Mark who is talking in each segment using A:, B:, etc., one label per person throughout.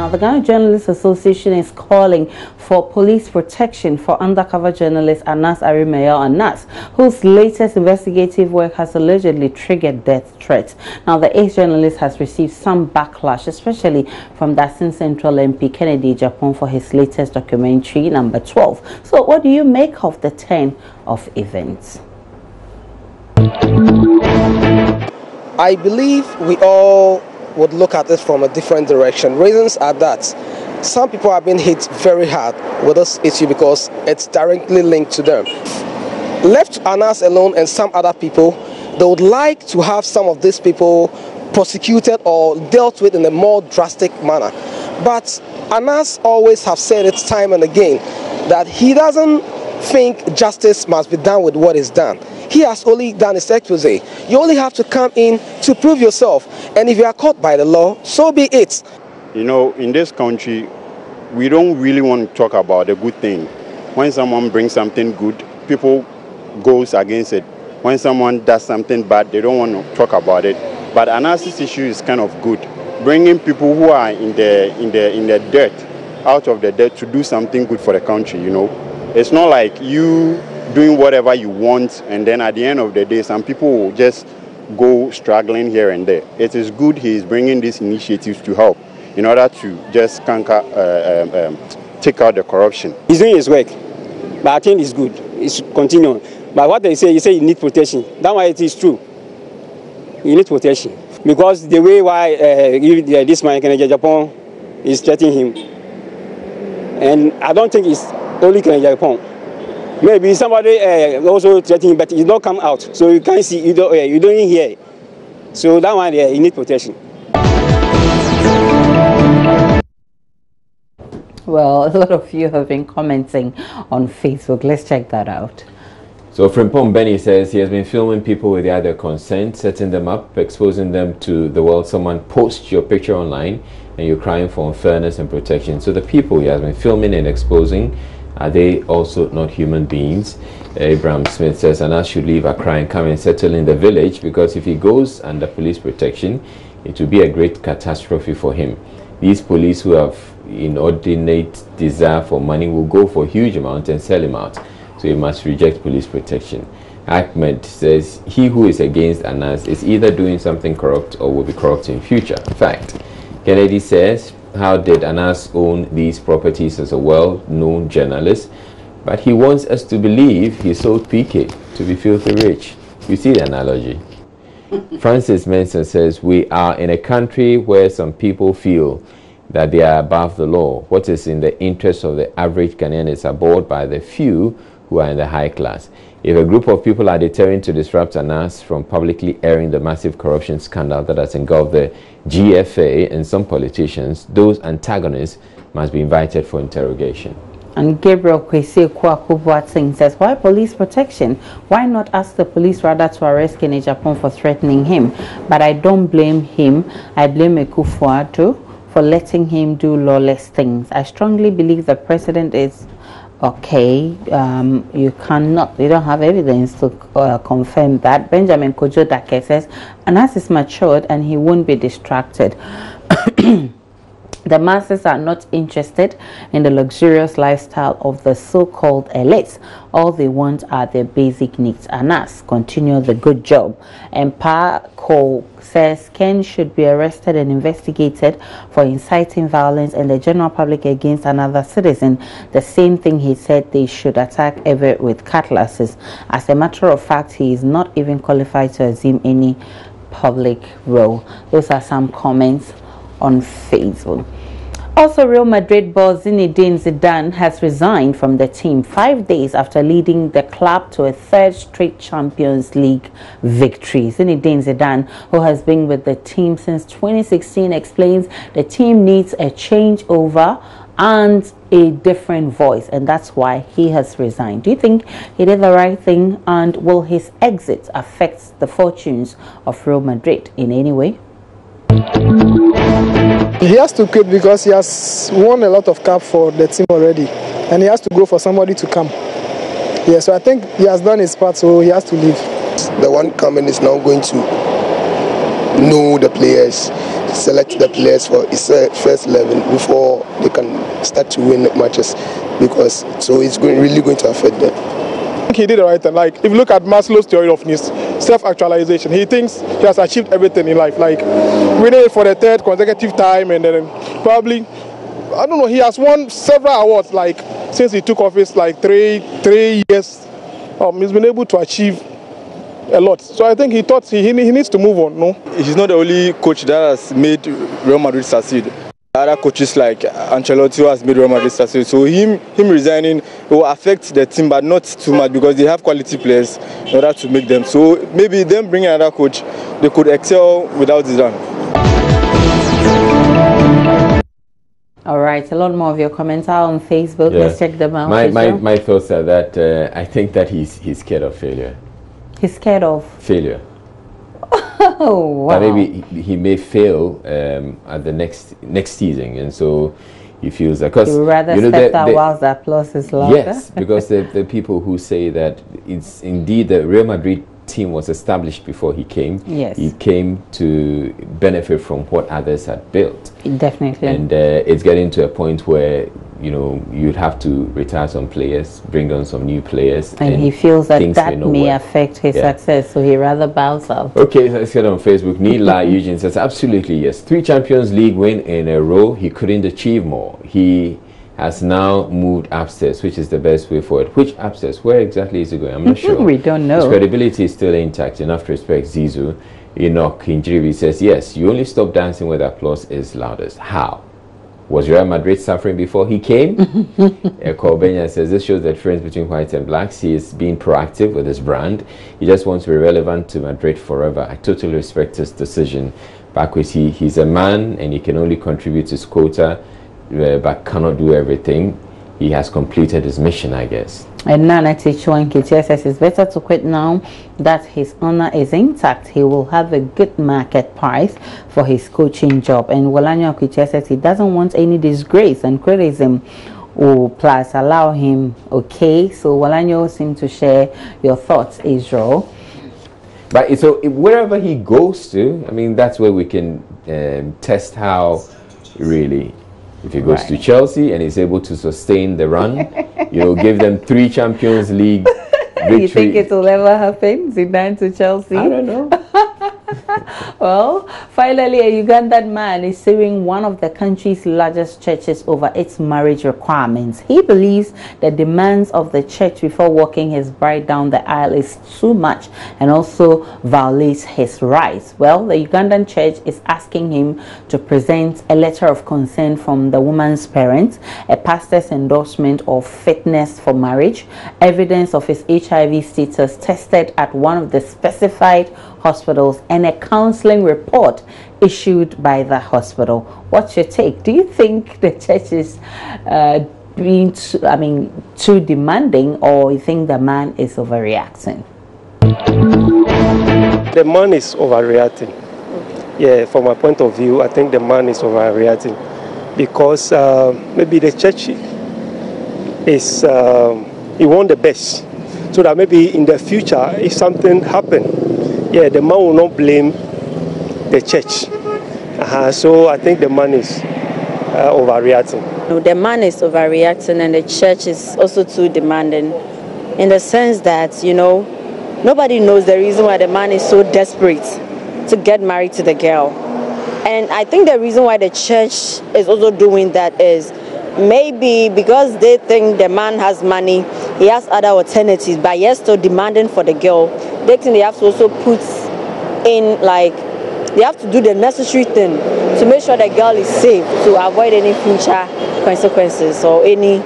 A: Now, the Ghana Journalists Association is calling for police protection for undercover journalist Anas Arimeyo Anas, whose latest investigative work has allegedly triggered death threats. Now, the ace journalist has received some backlash, especially from Dasin Central MP Kennedy Japan for his latest documentary, number 12. So, what do you make of the turn of events?
B: I believe we all would look at it from a different direction. Reasons are that some people have been hit very hard with this issue because it's directly linked to them. Left Anas alone and some other people, they would like to have some of these people prosecuted or dealt with in a more drastic manner. But Anas always have said it time and again that he doesn't think justice must be done with what is done. He has only done his expose. You only have to come in to prove yourself. And if you are caught by the law, so be it.
C: You know, in this country, we don't really want to talk about the good thing. When someone brings something good, people goes against it. When someone does something bad, they don't want to talk about it. But Anas's issue is kind of good. Bringing people who are in the dirt, out of the dirt, to do something good for the country, you know. It's not like you doing whatever you want, and then at the end of the day, some people will just go struggling here and there. It is good he is bringing these initiatives to help in order to just conquer, take out the corruption.
D: He's doing his work, but I think it's good. It's continuing. But what they say you need protection. That's why it is true. You need protection. Because the way why this man, Kennedy Japan, is threatening him, and I don't think it's only Kennedy Japan. Maybe somebody also threatening, but it don't come out, so you can't see, you don't hear. So that one, you need protection.
A: Well, a lot of you have been commenting on Facebook. Let's check that out.
E: So Frimpong Benny says he has been filming people without their consent, setting them up, exposing them to the world. Someone posts your picture online and you're crying for unfairness and protection. So the people he has been filming and exposing, are they also not human beings? Abraham Smith says Anas should leave Accra and come and settle in the village, because if he goes under police protection, it will be a great catastrophe for him. These police who have inordinate desire for money will go for huge amounts and sell him out. So he must reject police protection. Ahmed says he who is against Anas is either doing something corrupt or will be corrupt in future. Fact. Kennedy says, how did Anas own these properties as a well-known journalist? But he wants us to believe he sold PK to be filthy rich. You see the analogy? Francis Manson says, we are in a country where some people feel that they are above the law. What is in the interest of the average Ghanaian is abhorred by the few who are in the high class. If a group of people are determined to disrupt Anas from publicly airing the massive corruption scandal that has engulfed the GFA and some politicians, those antagonists must be invited for interrogation. And Gabriel Kwesi Kwaku says, why police protection? Why not ask the police rather to arrest Kennedy Japan for threatening him? But I don't blame him. I blame Ekufuado for letting him do lawless things. I strongly believe the president is okay. You don't have evidence to confirm that. Benjamin Kojo Dake says, Anas is matured and he won't be distracted. The masses are not interested in the luxurious lifestyle of the so-called elites. All they want are their basic needs. Anas, continue the good job. And Ko says Ken should be arrested and investigated for inciting violence and the general public against another citizen. The same thing he said they should attack Everett with cutlasses. As a matter of fact, he is not even qualified to assume any public role. Those are some comments on Facebook. Also, Real Madrid boss Zinedine Zidane has resigned from the team 5 days after leading the club to a third straight Champions League victory. Zinedine Zidane, who has been with the team since 2016, explains the team needs a changeover and a different voice, and that's why he has resigned. Do you think he did the right thing, and will his exit affect the fortunes of Real Madrid in any way?
F: He has to quit because he has won a lot of cups for the team already, and he has to go for somebody to come. Yeah, so I think he has done his part, so he has to leave.
B: The one coming is now going to know the players. select the players for his first 11 before they can start to win matches, because so it's really going to affect them.
F: I think he did the right thing. Like, if you look at Maslow's theory of needs, self-actualization, he thinks he has achieved everything in life, like winning it for the third consecutive time, and then probably, I don't know, he has won several awards, like since he took office, like three years. He's been able to achieve a lot. So I think he thought he needs to move on. No,
G: he's not the only coach that has made Real Madrid succeed. Other coaches like Ancelotti has made Real Madrid succeed. So him resigning will affect the team, but not too much, because they have quality players in order to make them. So maybe them bringing another coach, they could excel without Zidane.
A: All right, a lot more of your comments are on Facebook. Let's check them out.
E: My thoughts are that I think that he's scared of failure.
A: He's scared of
E: failure.
A: Oh, wow.
E: But maybe he may fail at the next season, and so he feels that, because
A: he would rather step out whilst the applause is louder.
E: Yes, because the people who say that it's indeed the Real Madrid team was established before he came.
A: Yes,
E: he came to benefit from what others had built.
A: Definitely.
E: And it's getting to a point where, you know, you'd have to retire some players, bring on some new players,
A: and he feels that may affect his success, so he rather bows out.
E: Okay, let's get on Facebook. Nila Eugene says, absolutely yes, 3 Champions League win in a row. He couldn't achieve more. He has now moved upstairs, which is the best way forward. Which upstairs? Where exactly is he going? I'm not sure.
A: We don't know.
E: His credibility is still intact. Enough to respect Zizou. Enoch Kinjiribi says, yes, you only stop dancing where the applause is loudest. How? Was Real Madrid suffering before he came? Corbenya says, this shows the difference between whites and blacks. He is being proactive with his brand. He just wants to be relevant to Madrid forever. I totally respect his decision. Backwards, he's a man and he can only contribute his quota, but cannot do everything. He has completed his mission, I guess.
A: And Nana Tichuan Kitia says it's better to quit now that his honor is intact. He will have a good market price for his coaching job. And Walanyo Kitia says he doesn't want any disgrace and criticism. Plus allow him. Okay, so Walanyo seems to share your thoughts, Israel.
E: But so wherever he goes to, I mean, that's where we can test how really. If he goes to Chelsea and is able to sustain the run, you'll give them 3 Champions League victories.
A: You think it will ever happen? Zidane to Chelsea?
E: I don't know.
A: Well, finally, a Ugandan man is suing one of the country's largest churches over its marriage requirements. He believes the demands of the church before walking his bride down the aisle is too much and also violates his rights. Well, the Ugandan church is asking him to present a letter of consent from the woman's parents, a pastor's endorsement of fitness for marriage, evidence of his HIV status tested at one of the specified hospitals, and a counseling report issued by the hospital. What's your take? Do you think the church is being too demanding, or you think the man is overreacting?
D: The man is overreacting. Yeah, from my point of view, I think the man is overreacting because maybe the church is he want the best, so that maybe in the future, if something happens, yeah, the man will not blame the church. So I think the man is overreacting.
H: No, the man is overreacting, and the church is also too demanding, in the sense that, you know, nobody knows the reason why the man is so desperate to get married to the girl. And I think the reason why the church is also doing that is maybe because they think the man has money, he has other alternatives, but yes, still demanding for the girl. They think they have to also put in, like, they have to do the necessary thing to make sure the girl is safe, to avoid any future consequences or any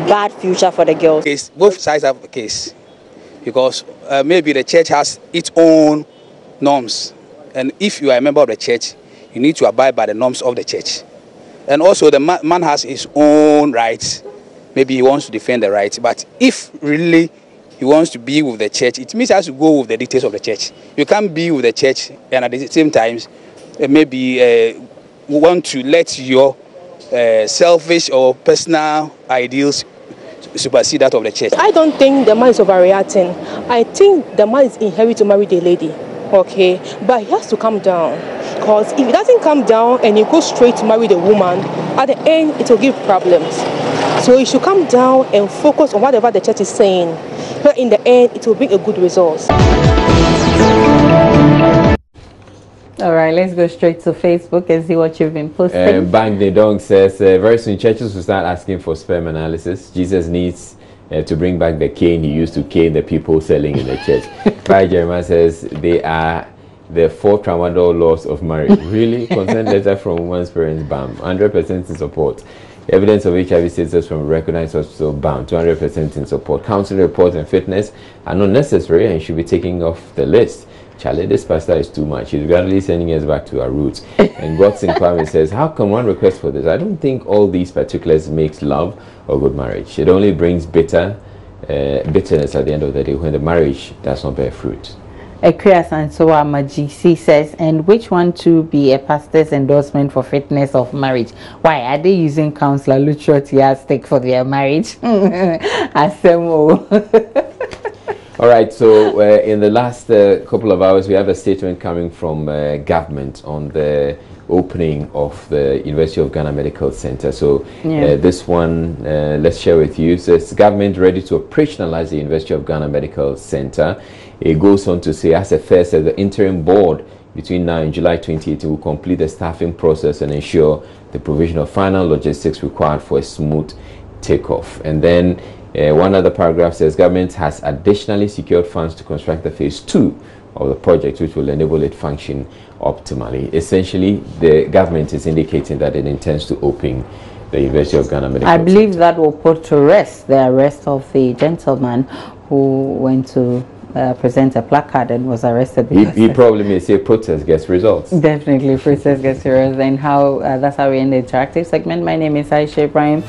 H: bad future for the girl.
I: Both sides have a case, because maybe the church has its own norms, and if you are a member of the church, you need to abide by the norms of the church. And also the man has his own rights. Maybe he wants to defend the rights, but if really he wants to be with the church, it means he has to go with the dictates of the church. You can't be with the church and at the same time maybe want to let your selfish or personal ideals supersede that of the church.
J: I don't think the man is overreacting. I think the man is in hurry to marry the lady, okay? But he has to calm down. because if he doesn't come down and he goes straight to marry the woman, at the end it will give problems. So he should come down and focus on whatever the church is saying. But in the end, it will bring a good result.
A: All right, let's go straight to Facebook and see what you've been posting.
E: Bang the Dong says, very soon churches will start asking for sperm analysis. Jesus needs to bring back the cane he used to cane the people selling in the church. By Jeremiah says, they are the 4 tramadol laws of marriage. Really? Consent letter from woman's parents, bam. 100% in support. Evidence of HIV status from recognized hospital, bam. 200% in support. Counseling report and fitness are not necessary and should be taken off the list. Charlie, this pastor is too much. He's gradually sending us back to our roots. And Godson Kwame says, how can one request for this? I don't think all these particulars makes love or good marriage. It only brings bitterness at the end of the day when the marriage does not bear fruit.
A: Ekrias and Soa Majisi says, and which one to be a pastor's endorsement for fitness of marriage? Why are they using counselor Luchoti as stake for their marriage? Asemo.
E: All right, so in the last couple of hours, we have a statement coming from government on the opening of the University of Ghana Medical Center. So this one, let's share with you. It says, government ready to operationalize the University of Ghana Medical Center. It goes on to say, as a first, the interim board between now and July 2018 will complete the staffing process and ensure the provision of final logistics required for a smooth takeoff. And then one other paragraph says government has additionally secured funds to construct the phase 2 of the project, which will enable it function optimally. Essentially, the government is indicating that it intends to open the University of Ghana Medical Center. I
A: believe that will put to rest the arrest of the gentleman who went to present a placard and was arrested.
E: He probably may say protest gets results.
A: Definitely, protest gets results. And how that's how we end the interactive segment. My name is Aisha Ibrahim.